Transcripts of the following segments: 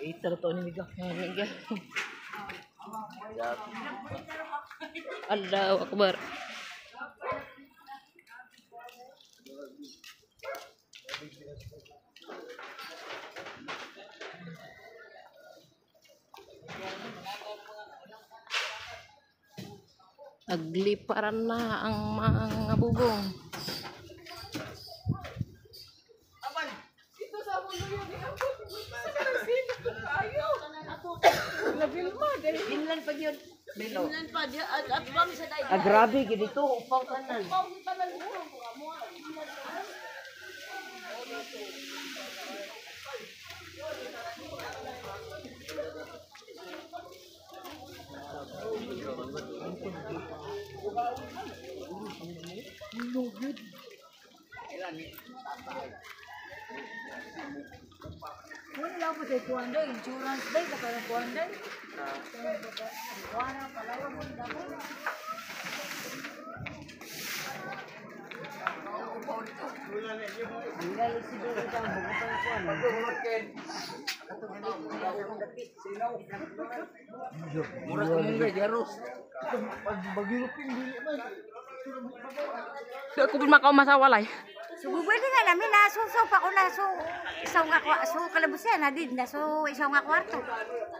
Ito to ni Miga. Miga. Allahu Akbar. Nagliparan na ang mga bugong. Inlan pa yun. Inlan pa yun. At bang sa daig. Grabe, ganito. Upaw tanan. Wala po sa kuwanda. Insurance day. Kapag kuwanda. Kuwanda pala mo. Tinggal siguro dyan. Bukutang kuwan. Murah kumungga, Jaros. Bagilupin dili man. Ako pun makau masawalay. Sububuhay din nga namin na so pa ko na so isang nga so kalabusan na din na so isang nga kwarto.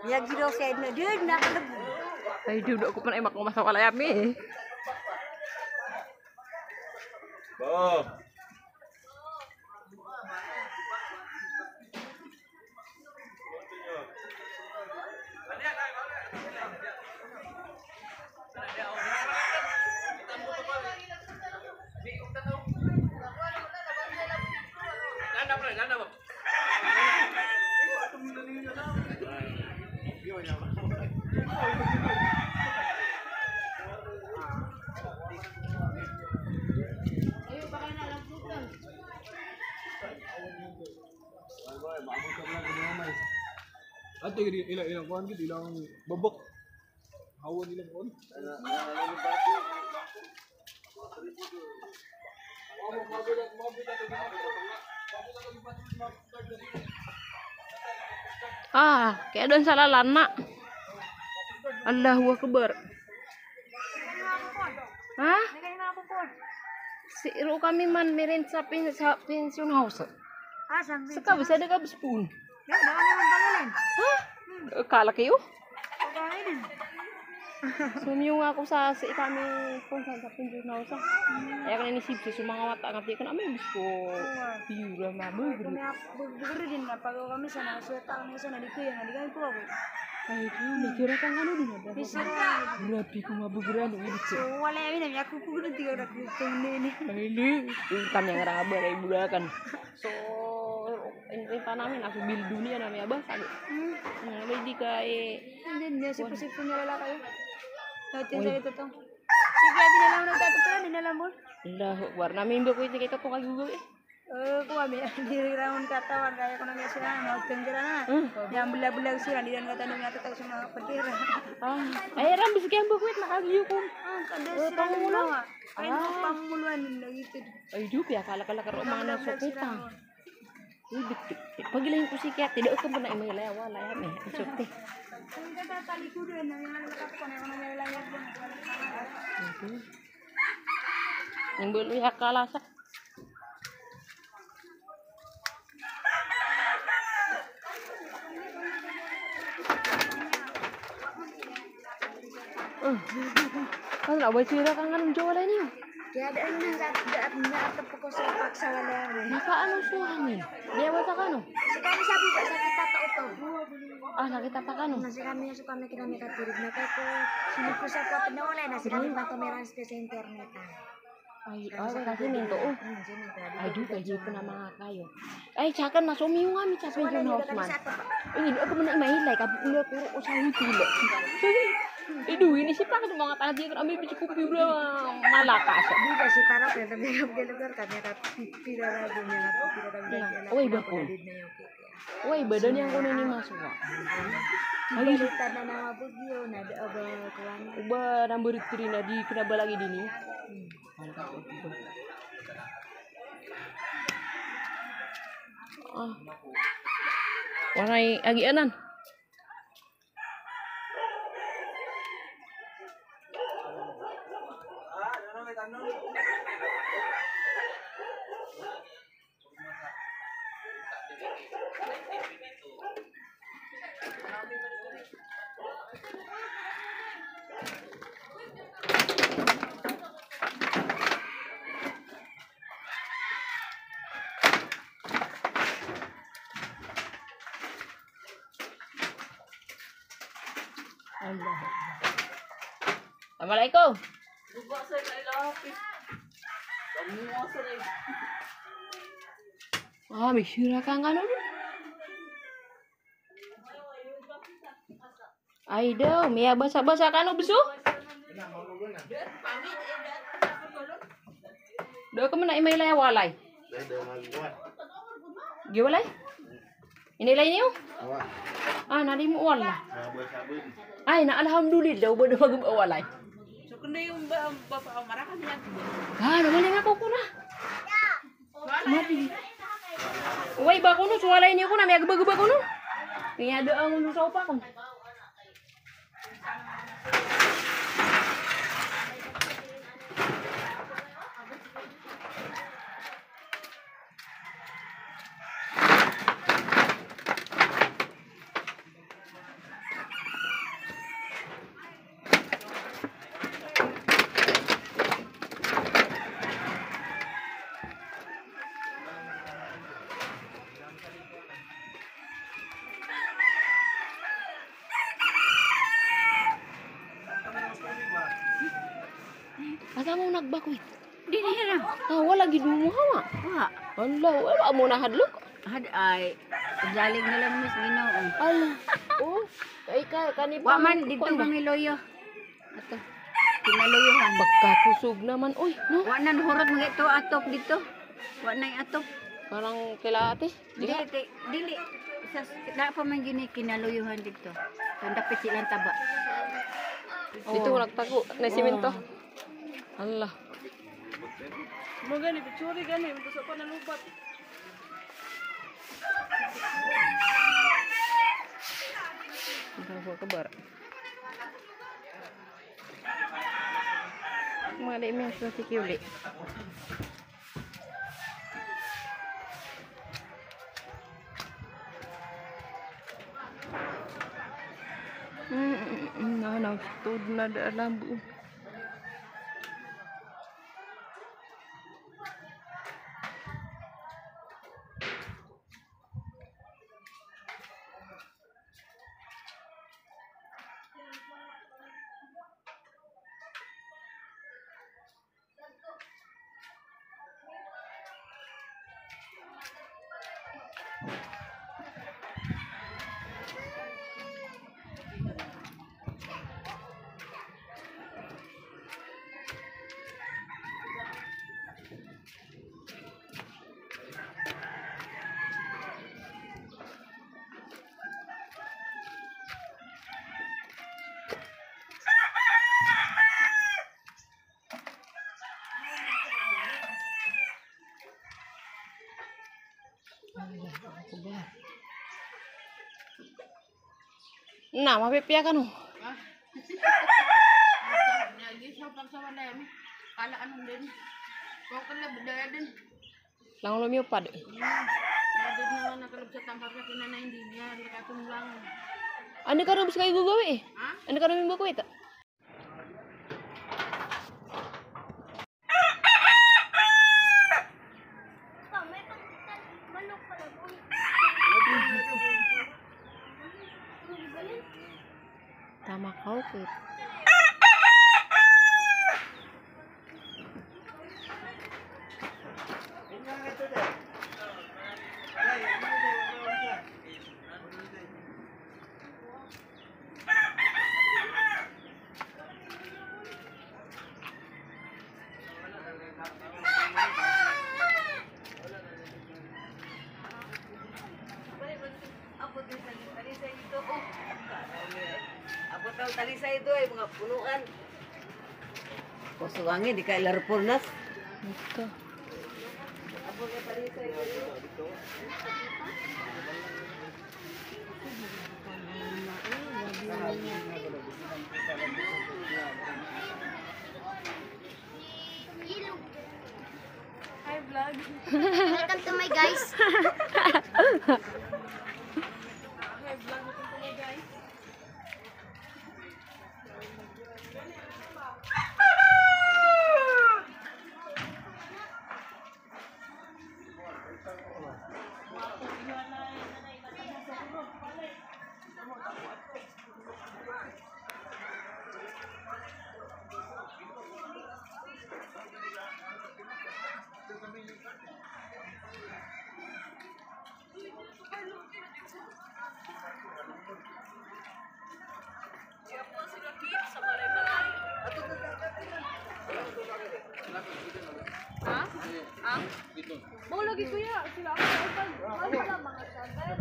Yang gino sa na din na kalabu. Ay duduk ako pun ay makau masawalay ami. Bob. Ato ilang kuan gid ilang babok. Hawon ilang kuan. Kayak doon sa lalana. Allahu Akbar. Hah? Si iro kami man mirin sa pension house. Sampai. Saka bisa ada ka spoon. Ya, dah naman pangalan. Hah? Kala kayo? Pagkain. Sumiyong ako sa kami kung sa pension house. Kaya kan ini sip sa mga mata ngati kan amay gusto. Piyura mabugro. Bugro din na pag kami sa naseta kami sa nalito yan, naligan ko ako. Ay, nakira kang ano din ada. Bisa Grabe ko mabugran ulit. so wala yamin aku kugulo tiga udah kukunin ini. Ini kan yang raba ay bulakan. So ini tanamin aku bil dunia namanya abah sabi. Lagi kay Hindi niya sipo-sipo niya lalaki. Natin sa ito to. Sige, abi na lang nagtatuturan, din na lang mo. Allah, warna mimbo ko ito kay to kay Google eh. Kami diri raun katawan kaya ko nang sila mau tenggeran yang belah-belah sila di dan kata nung tahu semua petir. Ay, rambis kaya bukwit nakagiyo ko. Kada sila mula. Ay pamuluan na gitu. Ay, dupi, akala-kala karo mga nasukita. Uy, bitik. Pagilayin ko si Kaya, tidak ko muna may lewa, laya may asukti. Kung kata tali ko din na yung nakap ko na yung may layag doon. Yung bulo ya kalasa. Kan nak baca dah kan kan jualan ni. Tiada na atap ko sa paksa wala rin. Maka ano suhangin? Dia bata kano? Si kami sabi ba sa kita ta uto. Ah, nakita pa kano? Nasi kami na kami kinami katurib na kay ko sinip ko sa ko pinawala na si kami pa kameran sa internet. Ay, kasi minto oh. Sinip Ay, duka jeep na mga kayo. Ay, tsakan na sumiyo nga mi tsakan yung Hausman. Ay, hindi ako muna imahilay kabuk ulo puro usaha tilo. Idu ini sih pak mga tadi kan ambil biji kopi udah malakas. Di kasi para pero kami ang lugar kami at pila na din yan at pila na din. Uy, bakul. Uy, badan yang kuno ini masuk. Ay, kita na nama bugyo na aba kuan. Uba number 3 na di kenapa lagi dini. Ah. Warnai agi anan. Assalamualaikum. Ah, misura ka nga no. Ay daw, miya basa-basa ka no beso? Do ka man imay lay walay. Giwalay? Inilay niyo? Ah, nari mo wala. Ay, na alhamdulillah ubo na mag-awalay. So kuno yung bapak Omar kan yan. Ah, namaling ako ko na. Mati. Uy, ba ko no, suwalay niyo ko na, may agba-agba ko no. Kaya doon ang sa upa ko. Asa mo nagbakwit? Di na. Ah, wala gid mo hawa. Wa. Ala, wala mo na hadlok. Had ay jaling na lang mis Ginoo. Ala. Oh, kay ka kani Wa man dito mangiloyo. Ato. Kinaloyohan. Pagkakusog naman, oy, no? Wa nan hurot mga ito atop dito. Wa nay atop. Parang kila ate. Diha. Dili. Sa na pa man gini kinaloyohan dito. Kung dapat silang taba. Dito nagtago na simento. Allah. Mo gani bichuri gani mo sa pa nalubat. Bawa kabar. Mali mi sa sikuli. Nah, tud na dalam bu. Nah, mapipya ka no. Lagi sopan sama Demi. Kala anong din. Kung kala bedaya din. Lang lumiupad. Ada na nakalab sa tampar na kinana hindi niya. Likatong lang. Ano ka rin kayo gugawi eh? Ha? Ano ka rin gugawi ta? Tama kau kit. Abot ang talisa ito ay mga punuan. Kusuwangi di kay larpornas. Ito. Abot ang talisa ito. Hi vlog. Welcome to my guys. Hi vlog ito po guys. Ha? Ang? Mau lagi kuya, sila ako utang. Wala mga sabar.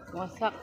Wasak.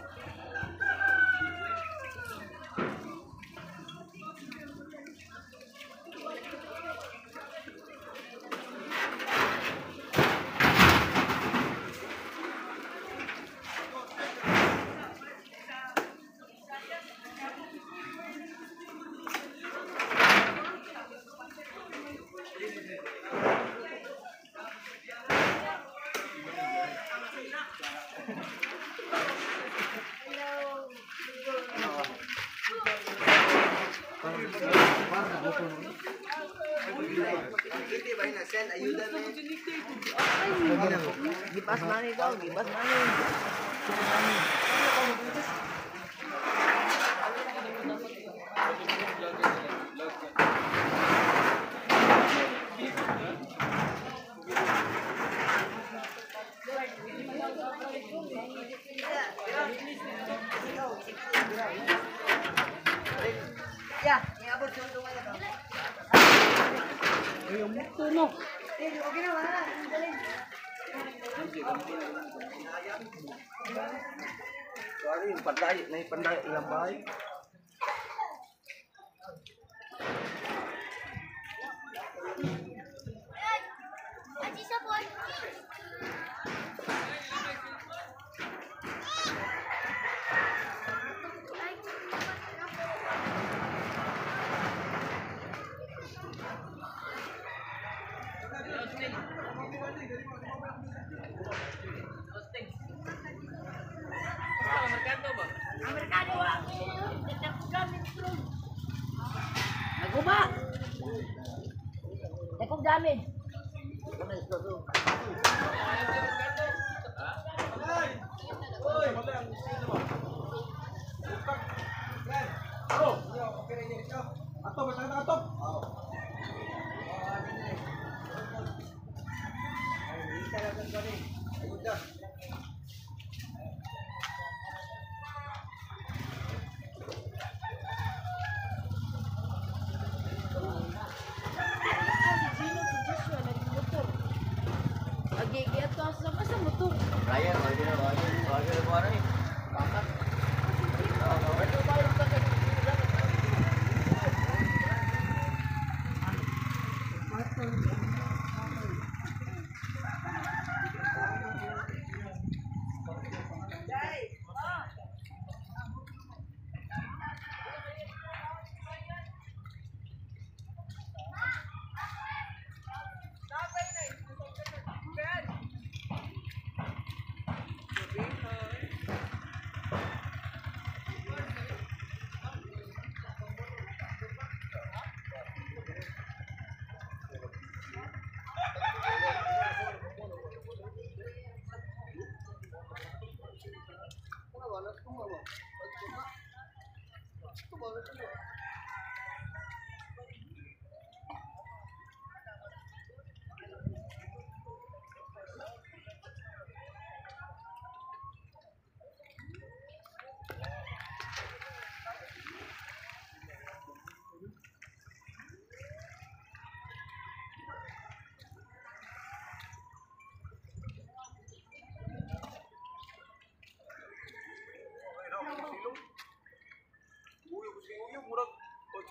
Gipas mani daw, gipas mani. Ya, yang abot sa tunga na. Ayaw mo to no. Okay na wala. Sorry, yung panday, na yung panday, ilang bahay. Aji sabon. Naguba. Dekog damage. Atop, atop.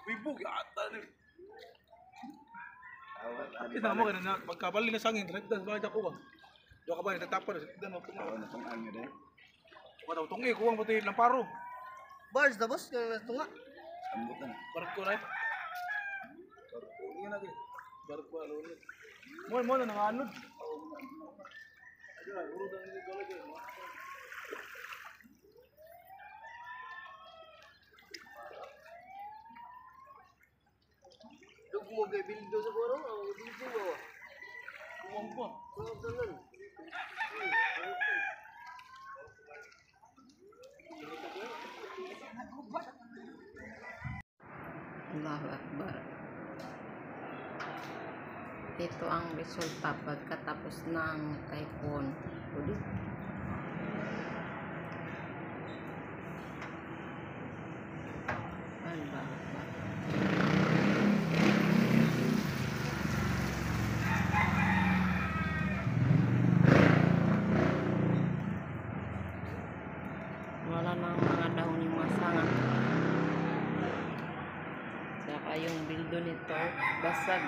Bibog yata ni. Ina mo na pagkabali na sangin, nagdas ba ako ba? Do ka ba nagtapon sa dan mo tunga. Ano tong angin eh? Wala tungi ko ang pati lamparo. Bars na boss, tunga. Ambot na. Barko na. Barko ini lagi. Barko alo ni. Mo na nanganod. Aja, uro dan ni dole ke. Dug mo kay bildo sa koro, ang bildo mo. Kumampo. Kuwag tanan. Allahu Akbar. Ito ang resulta pagkatapos ng typhoon. Ulit. Allahu Akbar. Wala nang mga dahon yung mga sanga. Saka yung bildo nito basag.